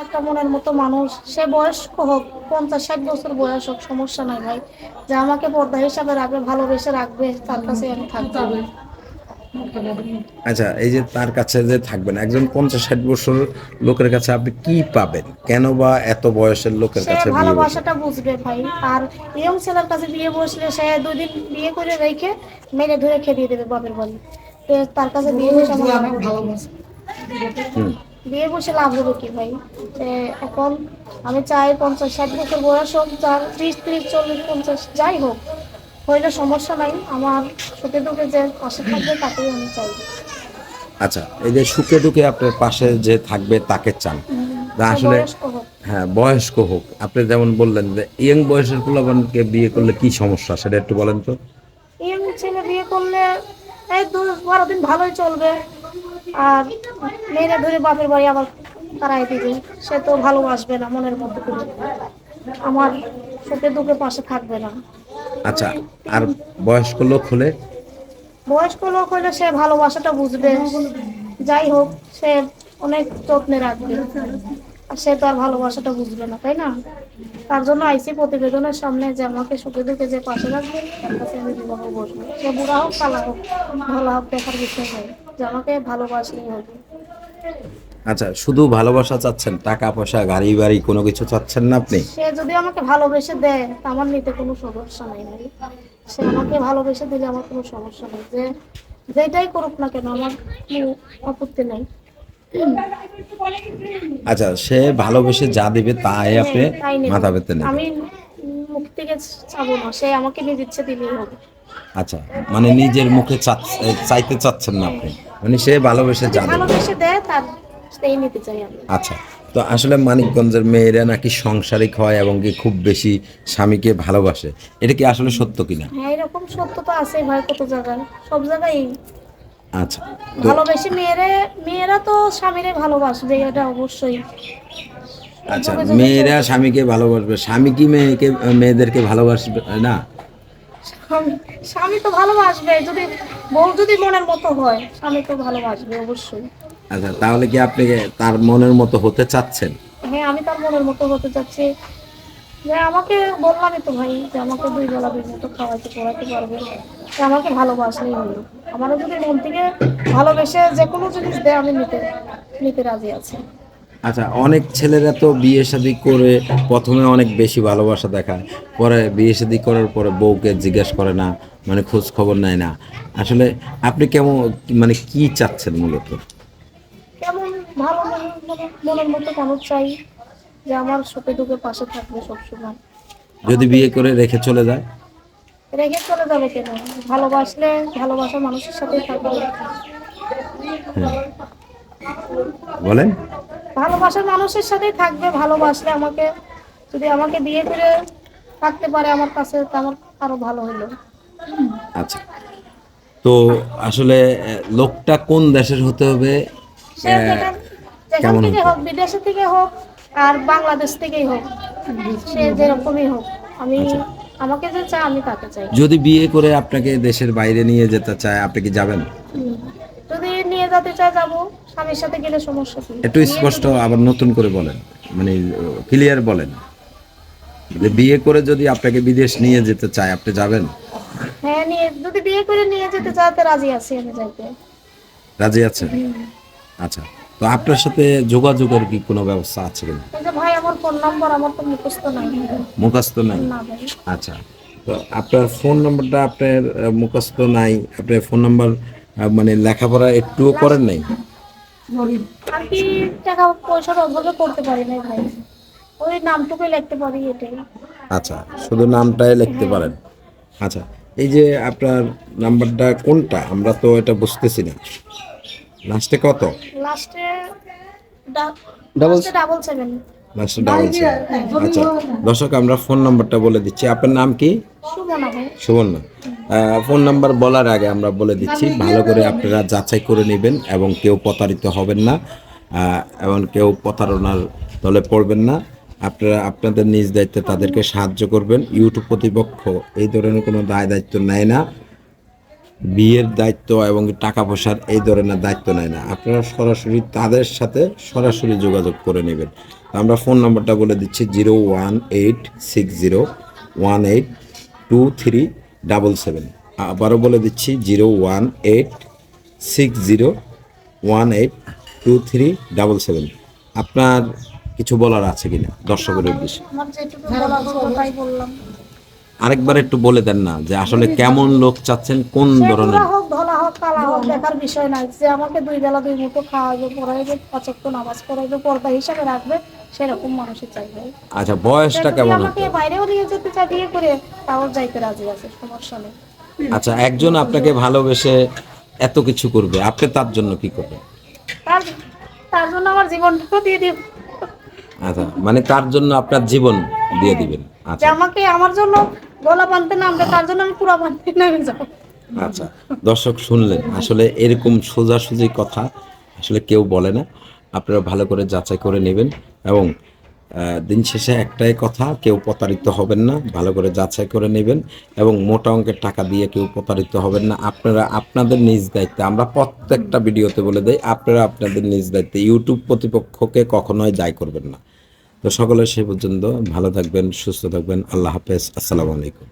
একটা মনের মতো মানুষ, সে বয়স্ক হোক, 50-60 বছর বয়স হোক, সমস্যা নাই ভাই। যে আমাকে পর্দা হিসাবে রাখবে, ভালোবেসে রাখবে, তার কাছে আমি থাকতে হবে। আচ্ছা, এই যে তার কাছে যে থাকবেন, একজন 50-60 বছর লোকের কাছে আপনি কি পাবেন? কেন বা এত বয়সের লোকের সে কাছে বিয়ে বসে? ভালোবাসাটা বুঝবে ভাই। আর ইয়ং ছেলের কাছে বিয়ে বসলে সে 2 দিন বিয়ে করে রেখে মেরে ধরে খেদিয়ে দেবে বাপের বাড়ি। তার কাছে বিয়ে বসে আমার লাভ হবে কি? হুম। বিয়ে বসে লাভ হবে কি ভাই? এ, এখন আমি চাই 50-60 বছর বয়স হোক, যার 30, 30, 40, 50 যাই হোক, হইলে সমস্যা নাই। আমার সুখে দুঃখে যে পাশে থাকবে তাকেই আমি চাই। আচ্ছা, এই যে সুখে দুঃখে আপনার পাশে যে থাকবে তাকে চান, তা সে আসলে বয়স্ক হোক। হ্যাঁ, বয়স্ক হোক। আপনি যেমন বললেন যে ইয়ং বয়সের পোলাপানকে বিয়ে করলে কি সমস্যা, সেটা একটু বলেন তো। ইয়ং ছেলে বিয়ে করলে এই 10-12 দিন ভালোই চলবে, আর মেয়েরা ধরে বাপের বাড়ি আবার তারাই দিবে। সে তো ভালোবাসবে না মনের মতো করে, আমার সুখে দুঃখে পাশে থাকবে না। আচ্ছা, আর বয়স্ক লোক হলে? বয়স্ক লোক হলে সে ভালোবাসাটা বুঝবে, যাই হোক, সে অনেক যত্নে রাখবে। আর সে তো আর ভালোবাসাটা বুঝবে না, তাই না? তার জন্য আইসি প্রতিবেদনের সামনে যে আমাকে সুখে দুঃখে যে পাশে রাখবে তার কাছে আমি বিবাহ বসবো। সে বুড়া হোক কালা হোক ভালো হোক দেখার বিষয় নয়, যে আমাকে ভালোবাসলেই হবে। আচ্ছা, শুধু ভালোবাসা চাচ্ছেন, টাকা পয়সা গাড়ি বাড়ি কোনো কিছু চাচ্ছেন না আপনি? সে যদি আমাকে ভালোবেসে দেয় তা আমার নিতে কোনো সমস্যা নাই ভাই। সে আমাকে ভালোবেসে দিলে আমার কোনো সমস্যা নেই, যে যেটাই করুক না কেন আমার কোনো আপত্তি নেই। আচ্ছা, সে ভালোবেসে যা দিবে তাই আপনি হ্যাঁ, তাই নেব। মাথা পেতে নেবেন? আমি মুখ থেকে চাবো না, সে আমাকে নিজ ইচ্ছে দিলেই হবে। আচ্ছা, মানে নিজের মুখে চাইতে চাচ্ছেন না হ্যাঁ, আপনি, মানে সে ভালোবেসে যদি যা দেবে। ভালোবেসে দেয় তার সেই নিতে চাই আমি। আচ্ছা, তো আসলে মানিকগঞ্জের মেয়েরা নাকি সাংসারিক হয় এবং কি খুব বেশি স্বামীকে ভালোবাসে, এটা কি আসলে সত্য কিনা? হ্যাঁ, এরকম সত্য তো আছে ভাই, কত জায়গায়, সব জায়গায়। আচ্ছা, তো ভালোবেসে মেয়েরা তো স্বামীরে ভালোবাসবে, এটা অবশ্যই। আচ্ছা, যুগে যুগে মেয়েরা চলতেছে। স্বামীকে ভালোবাসবে, স্বামী কি মেয়েদেরকে ভালোবাসবে না? স্বামী স্বামী তো ভালোবাসবে, যদি বউ যদি মনের মতো হয় স্বামী তো ভালোবাসবে অবশ্যই। আচ্ছা, তাহলে কি আপনি তার মনের মতো হতে চাচ্ছেন? হ্যাঁ, আমি তার মনের মতো হতে চাচ্ছি। যে আমাকে বললামই তো ভাই, যে আমাকে 2 বেলা 2 মুঠো খাওয়াইতে পড়াইতে পারবে, যে আমাকে ভালোবাসলেই হলো। আমারও যদি মন থেকে ভালোবেসে যে কোনো জিনিস দেয় আমি নিতে নিতে রাজি আছি। আচ্ছা, অনেক ছেলেরা তো বিয়ে শাদী করে প্রথমে অনেক বেশি ভালোবাসা দেখায়, পরে বিয়ে শাদী করার পরে বউকে জিজ্ঞেস করে না, মানে খোঁজ খবর নেয় না। আসলে আপনি কেমন, মানে কি চাচ্ছেন মূলত? কেমন ভালো মনের মতো মানুষ চাই, যে আমার সুখে দুঃখে পাশে থাকবে সবসময়। যদি আমাকে বিয়ে করে রেখে চলে যায়? রেখে চলে যাবে কেন? ভালোবাসলে ভালোবাসা মানুষের সাথেই থাকবে। হ্যাঁ, বলেন। ভালোবাসার মানুষের সাথেই থাকবে, ভালোবাসলে আমাকে, যদি আমাকে বিয়ে করে থাকতে পারে আমার কাছে তো আমার আরো ভালো হলো। আচ্ছা, তো আসলে লোকটা কোন দেশের হতে হবে? সে যেখান যেখান কেমন থেকে হতে হোক, হবে? বিদেশে থেকে হোক আর বাংলাদেশ থেকেই হোক, সে যেরকমই হোক, আমি, আচ্ছা, আমাকে যে চাই আমি তাকে চাই। যদি বিয়ে করে আপনাকে দেশের বাইরে নিয়ে যেতে চায়, আপনি কি যাবেন? হুম। যদি নিয়ে যেতে চাই যাবো, স্বামীর সাথে গেলে সমস্যা কি? একটু বিয়ে স্পষ্ট যদি, আবার নতুন করে বলেন, মানে ক্লিয়ার বলেন, যে বিয়ে করে যদি আপনাকে বিদেশ নিয়ে যেতে চায় আপনি যাবেন? হ্যাঁ, নিয়ে যদি বিয়ে করে নিয়ে যেতে চাইতে রাজি আছি আমি যাইতে। রাজি আছেন? আচ্ছা, তো আপনার সাথে যোগাযোগের কি কোনো ব্যবস্থা আছে কিনা? কিন্তু ভাই আমার ফোন নাম্বার আমার তো মুখস্থ নাই। মুখস্থ নাই? না ভাই। আচ্ছা, তো আপনার ফোন নাম্বারটা আপনার মুখস্থ নাই, আপনার ফোন নাম্বার মানে লেখাপড়া একটুও করেন নাই? আর কি, টাকা পয়সার অভাবে করতে পারি না ভাই, ওই নামটুকুই লিখতে পারি এটাই। আচ্ছা, শুধু নামটাই লিখতে হ্যাঁ, পারেন। আচ্ছা, এই যে আপনার নাম্বারটা কোনটা আমরা তো এটা বুঝতেছি না, লাস্টে কত? লাস্টে ডাবল, লাস্টে 777। লাস্টে ডাবল সেভেন। আচ্ছা, দর্শক আমরা ফোন নাম্বারটা বলে দিচ্ছি। আপনার নাম কি? সুমনা ভাই। সুবর্ণ। ফোন নাম্বার বলার আগে আমরা বলে দিচ্ছি, ভালো করে আপনারা যাচাই করে নেবেন এবং কেউ প্রতারিত হবেন না, এবং কেউ প্রতারণার দলে পড়বেন না। আপনারা আপনাদের নিজ দায়িত্বে তাদেরকে সাহায্য করবেন। ইউটিউব কর্তৃপক্ষ এই ধরনের কোনো দায় দায়িত্ব নেয় না। বিয়ের দায়িত্ব এবং টাকা পয়সার এই ধরনের দায়িত্ব নেয় না। আপনারা সরাসরি তাদের সাথে সরাসরি যোগাযোগ করে নেবেন। আমরা ফোন নাম্বারটা বলে দিচ্ছি 01860182377। আবারও বলে দিচ্ছি 01860182377। আপনার কিছু বলার আছে কিনা দর্শকের উদ্দেশ্যে? আমার যেটুকু বলার হলো তাই বললাম। আরেকবার একটু বলে দেন না যে আসলে কেমন লোক চাচ্ছেন, কোন সে ধরনের। বুড়া হোক, ধলা হোক, কালা হোক, দেখার বিষয় নাই। যে আমাকে 2 বেলা 2 মুঠো খাওয়াবে, পড়াইবে, 5 ওয়াক্ত নামাজ পড়াইবে, পর্দা হিসাবে রাখবে, সেরকম মানুষই চাই ভাই। আচ্ছা, সে বয়সটা যদি কেমন আমাকে হতো? বাইরেও নিয়ে যেতে চায় বিয়ে করে, তাও যাইতে রাজি আছে, সমস্যা নেই। আচ্ছা, একজন আপনাকে ভালোবেসে এত কিছু করবে, আপনি তার জন্য কি করবেন? তার তার জন্য আমার জীবনটাও দিয়ে দিব। আচ্ছা, মানে তার জন্য আপনার জীবন দিয়ে দিবেন। যে আচ্ছা আমাকে আমার জন্য গলা বাঁধতে নামবে, তার জন্য আমি পুরা বাঁধতে নেমে যাবো। আচ্ছা, দর্শক শুনলেন, আসলে এরকম সোজাসুজি কথা আসলে কেউ বলে না। আপনারা ভালো করে যাচাই করে নেবেন এবং দিন শেষে একটাই কথা, কেউ প্রতারিত হবেন না, ভালো করে যাচাই করে নেবেন এবং মোটা অঙ্কের টাকা দিয়ে কেউ প্রতারিত হবেন না। আপনারা আপনাদের নিজ দায়িত্বে, আমরা প্রত্যেকটা ভিডিওতে বলে দেই, আপনারা আপনাদের নিজ দায়িত্বে ইউটিউব কর্তৃপক্ষকে কখনোই দায়ী করবেন না। তো সকলে সে পর্যন্ত ভালো থাকবেন, সুস্থ থাকবেন। আল্লাহ হাফেজ, আসসালামু আলাইকুম।